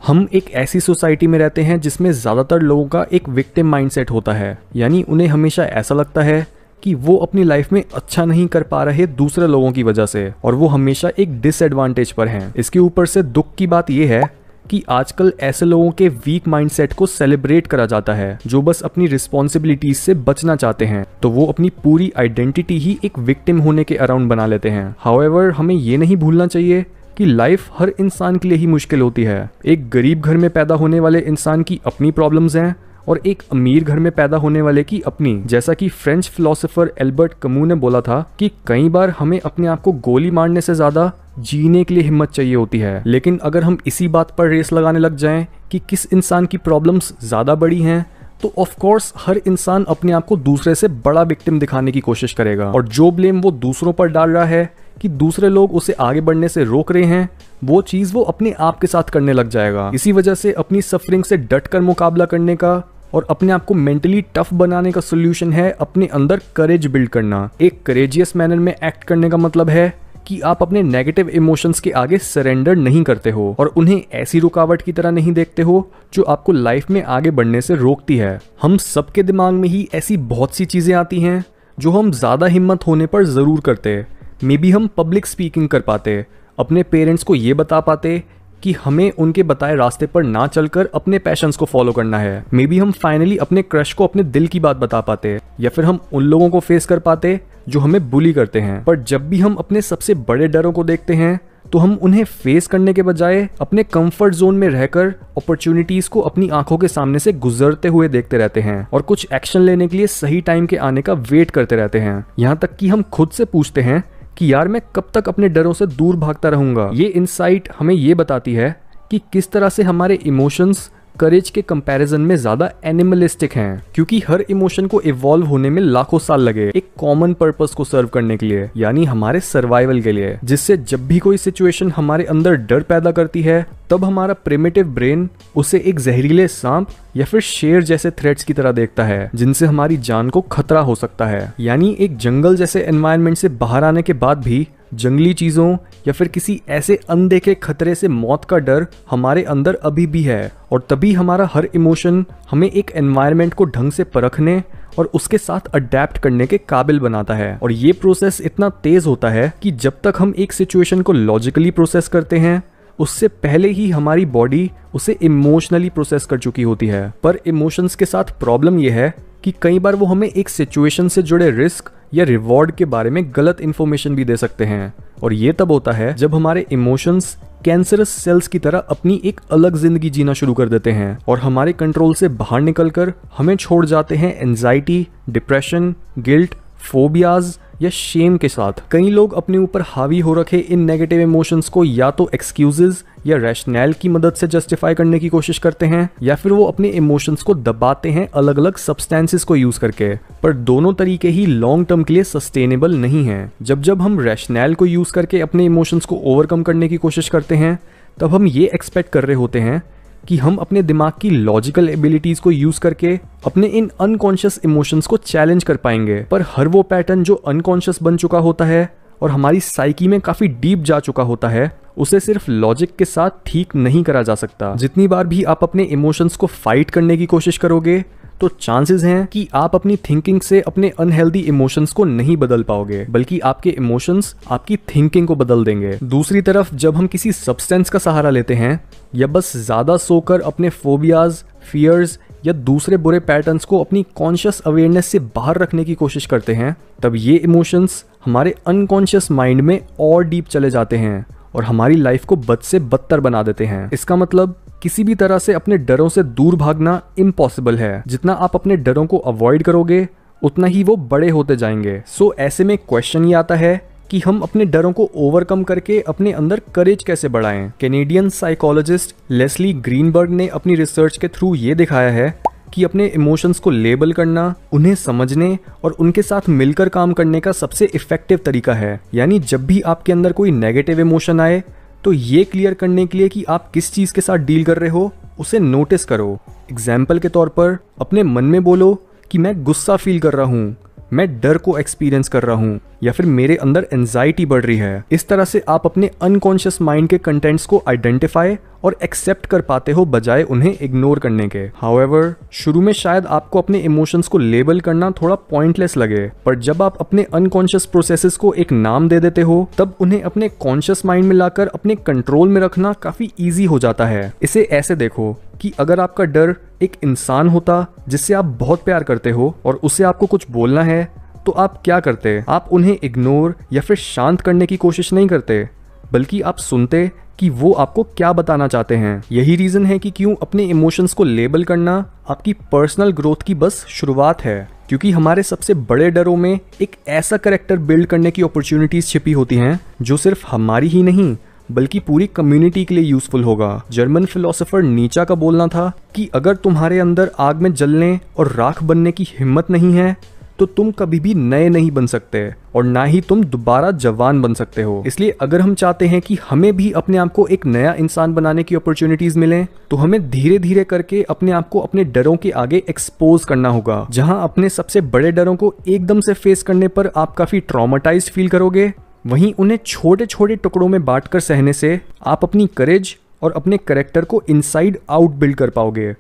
हम एक ऐसी सोसाइटी में रहते हैं जिसमें ज़्यादातर लोगों का एक विक्टिम माइंडसेट होता है, यानी उन्हें हमेशा ऐसा लगता है कि वो अपनी लाइफ में अच्छा नहीं कर पा रहे दूसरे लोगों की वजह से, और वो हमेशा एक डिसएडवांटेज पर हैं। इसके ऊपर से दुख की बात यह है कि आजकल ऐसे लोगों के वीक माइंडसेट को सेलिब्रेट करा जाता है जो बस अपनी रिस्पॉन्सिबिलिटीज से बचना चाहते हैं, तो वो अपनी पूरी आइडेंटिटी ही एक विक्टिम होने के अराउंड बना लेते हैं। हाउएवर, हमें ये नहीं भूलना चाहिए कि लाइफ हर इंसान के लिए ही मुश्किल होती है। एक गरीब घर में पैदा होने वाले इंसान की अपनी प्रॉब्लम्स हैं और एक अमीर घर में पैदा होने वाले की अपनी। जैसा कि फ्रेंच फिलोसोफर एल्बर्ट कमू ने बोला था कि कई बार हमें अपने आप को गोली मारने से ज्यादा जीने के लिए हिम्मत चाहिए होती है। लेकिन अगर हम इसी बात पर रेस लगाने लग जाएं कि किस इंसान की प्रॉब्लम्स ज्यादा बड़ी हैं, तो ऑफ कोर्स हर इंसान अपने आप को दूसरे से बड़ा विक्टिम दिखाने की कोशिश करेगा, और जो ब्लेम वो दूसरों पर डाल रहा है कि दूसरे लोग उसे आगे बढ़ने से रोक रहे हैं, वो चीज वो अपने आप के साथ करने लग जाएगा। इसी वजह से अपनी सफरिंग से डटकर मुकाबला करने का और अपने आप को मेंटली टफ बनाने का सोल्यूशन है अपने अंदर करेज बिल्ड करना। एक करेजियस मैनर में एक्ट करने का मतलब है कि आप अपने नेगेटिव इमोशंस के आगे सरेंडर नहीं करते हो और उन्हें ऐसी रुकावट की तरह नहीं देखते हो जो आपको लाइफ में आगे बढ़ने से रोकती है। हम सबके दिमाग में ही ऐसी बहुत सी चीजें आती हैं जो हम ज्यादा हिम्मत होने पर जरूर करते। मे बी हम पब्लिक स्पीकिंग कर पाते, अपने पेरेंट्स को ये बता पाते कि हमें उनके बताए रास्ते पर ना चलकर अपने पैशंस को फॉलो करना है। मे बी हम फाइनली अपने क्रश को अपने दिल की बात बता पाते, या फिर हम उन लोगों को फेस कर पाते जो हमें बुली करते हैं। पर जब भी हम अपने सबसे बड़े डरों को देखते हैं तो हम उन्हें फेस करने के बजाय अपने कंफर्ट जोन में रहकर अपॉर्चुनिटीज को अपनी आंखों के सामने से गुजरते हुए देखते रहते हैं और कुछ एक्शन लेने के लिए सही टाइम के आने का वेट करते रहते हैं। यहाँ तक कि हम खुद से पूछते हैं कि यार मैं कब तक अपने डरों से दूर भागता रहूंगा। ये इनसाइट हमें ये बताती है कि किस तरह से हमारे इमोशंस करेज के कंपैरिजन में ज्यादा एनिमलिस्टिक हैं, क्योंकि हर इमोशन को इवॉल्व होने में लाखों साल लगे एक कॉमन पर्पस को सर्व करने के लिए, यानी हमारे सर्वाइवल के लिए। जिससे जब भी कोई सिचुएशन हमारे अंदर डर पैदा करती है, तब हमारा प्रिमिटिव ब्रेन उसे एक जहरीले सांप या फिर शेर जैसे थ्रेट्स की तरह देखता है जिनसे हमारी जान को खतरा हो सकता है। यानी एक जंगल जैसे एनवायरनमेंट से बाहर आने के बाद भी जंगली चीजों या फिर किसी ऐसे अनदेखे खतरे से मौत का डर हमारे अंदर अभी भी है, और तभी हमारा हर इमोशन हमें एक एनवायरनमेंट को ढंग से परखने और उसके साथ अडेप्ट करने के काबिल बनाता है। और ये प्रोसेस इतना तेज होता है कि जब तक हम एक सिचुएशन को लॉजिकली प्रोसेस करते हैं, उससे पहले ही हमारी बॉडी उसे इमोशनली प्रोसेस कर चुकी होती है। पर इमोशंस के साथ प्रॉब्लम यह है कि कई बार वो हमें एक सिचुएशन से जुड़े रिस्क या रिवॉर्ड के बारे में गलत इन्फॉर्मेशन भी दे सकते हैं, और ये तब होता है जब हमारे इमोशंस कैंसरस सेल्स की तरह अपनी एक अलग जिंदगी जीना शुरू कर देते हैं और हमारे कंट्रोल से बाहर निकलकर हमें छोड़ जाते हैं एंजाइटी, डिप्रेशन, गिल्ट, फोबियाज या शेम के साथ। कई लोग अपने ऊपर हावी हो रखे इन नेगेटिव इमोशंस को या तो एक्सक्यूजेस या रैशनैल की मदद से जस्टिफाई करने की कोशिश करते हैं, या फिर वो अपने इमोशंस को दबाते हैं अलग अलग सब्सटेंसेस को यूज करके। पर दोनों तरीके ही लॉन्ग टर्म के लिए सस्टेनेबल नहीं है। जब हम रैशनैल को यूज करके अपने इमोशंस को ओवरकम करने की कोशिश करते हैं, तब हम ये एक्सपेक्ट कर रहे होते हैं कि हम अपने दिमाग की लॉजिकल एबिलिटीज को यूज करके अपने इन अनकॉन्शियस इमोशंस को चैलेंज कर पाएंगे। पर हर वो पैटर्न जो अनकॉन्शियस बन चुका होता है और हमारी साइकी में काफी डीप जा चुका होता है, उसे सिर्फ लॉजिक के साथ ठीक नहीं करा जा सकता। जितनी बार भी आप अपने इमोशंस को फाइट करने की कोशिश करोगे, तो चांसेस हैं कि आप अपनी थिंकिंग से अपने अनहेल्दी इमोशंस को नहीं बदल पाओगे, बल्कि आपके इमोशंस आपकी थिंकिंग को बदल देंगे। दूसरी तरफ जब हम किसी सब्सटेंस का सहारा लेते हैं या बस ज्यादा सोकर अपने फोबियाज, फियर्स या दूसरे बुरे पैटर्न्स को अपनी कॉन्शियस अवेयरनेस से बाहर रखने की कोशिश करते हैं, तब ये इमोशंस हमारे अनकॉन्शियस माइंड में और डीप चले जाते हैं और हमारी लाइफ को बद से बदतर बना देते हैं। इसका मतलब किसी भी तरह से अपने डरों से दूर भागना इम्पॉसिबल है। जितना आप अपने डरों को अवॉइड करोगे, उतना ही वो बड़े होते जाएंगे। सो ऐसे में क्वेश्चन ये आता है कि हम अपने डरों को ओवरकम करके अपने अंदर करेज कैसे बढ़ाएं। कैनेडियन साइकोलॉजिस्ट लेस्ली ग्रीनबर्ग ने अपनी रिसर्च के थ्रू ये दिखाया है कि अपने इमोशंस को लेबल करना, उन्हें समझने और उनके साथ मिलकर काम करने का सबसे इफेक्टिव तरीका है। यानी जब भी आपके अंदर कोई नेगेटिव इमोशन आए, तो ये क्लियर करने के लिए कि आप किस चीज के साथ डील कर रहे हो, उसे नोटिस करो। एग्जाम्पल के तौर पर अपने मन में बोलो कि मैं गुस्सा फील कर रहा हूँ, मैं डर को एक्सपीरियंस कर रहा हूँ, या फिर मेरे अंदर एंजाइटी बढ़ रही है। इस तरह से आप अपने अनकॉन्शियस माइंड के कंटेंट्स को आइडेंटिफाई और एक्सेप्ट कर पाते हो बजाय उन्हें इग्नोर करने के। हाउएवर, शुरू में शायद आपको अपने इमोशंस को लेबल करना थोड़ा पॉइंटलेस लगे, पर जब आप अपने अनकॉन्शियस प्रोसेसेस को एक नाम दे देते हो तब उन्हें अपने कॉन्शियस माइंड में लाकर अपने कंट्रोल में रखना काफी ईजी हो जाता है। इसे ऐसे देखो कि अगर आपका डर एक इंसान होता जिससे आप बहुत प्यार करते हो और उसे आपको कुछ बोलना है, तो आप क्या करते? आप उन्हें इग्नोर या फिर शांत करने की कोशिश नहीं करते, बल्कि आप सुनते कि वो आपको क्या बताना चाहते हैं। यही रीजन है कि क्यों अपने इमोशंस को लेबल करना आपकी पर्सनल ग्रोथ की बस शुरुआत है, क्योंकि हमारे सबसे बड़े डरों में एक ऐसा कैरेक्टर बिल्ड करने की अपॉर्चुनिटीज छिपी होती हैं जो सिर्फ हमारी ही नहीं बल्कि पूरी कम्युनिटी के लिए यूजफुल होगा। जर्मन फिलोसोफर नीचा का बोलना था कि अगर तुम्हारे अंदर आग में जलने और राख बनने की हिम्मत नहीं है तो तुम कभी भी नए नहीं बन सकते और ना ही तुम दोबारा जवान बन सकते हो। इसलिए अगर हम चाहते हैं कि हमें भी अपने आप को एक नया इंसान बनाने की अपॉर्चुनिटीज मिलें, तो हमें धीरे धीरे करके अपने आप को अपने डरों के आगे एक्सपोज करना होगा। जहां अपने सबसे बड़े डरों को एकदम से फेस करने पर आप काफी ट्रॉमेटाइज्ड फील करोगे, वहीं उन्हें छोटे छोटे टुकड़ों में बांटकर सहने से आप अपनी करेज और अपने कैरेक्टर को इनसाइड आउट बिल्ड कर पाओगे।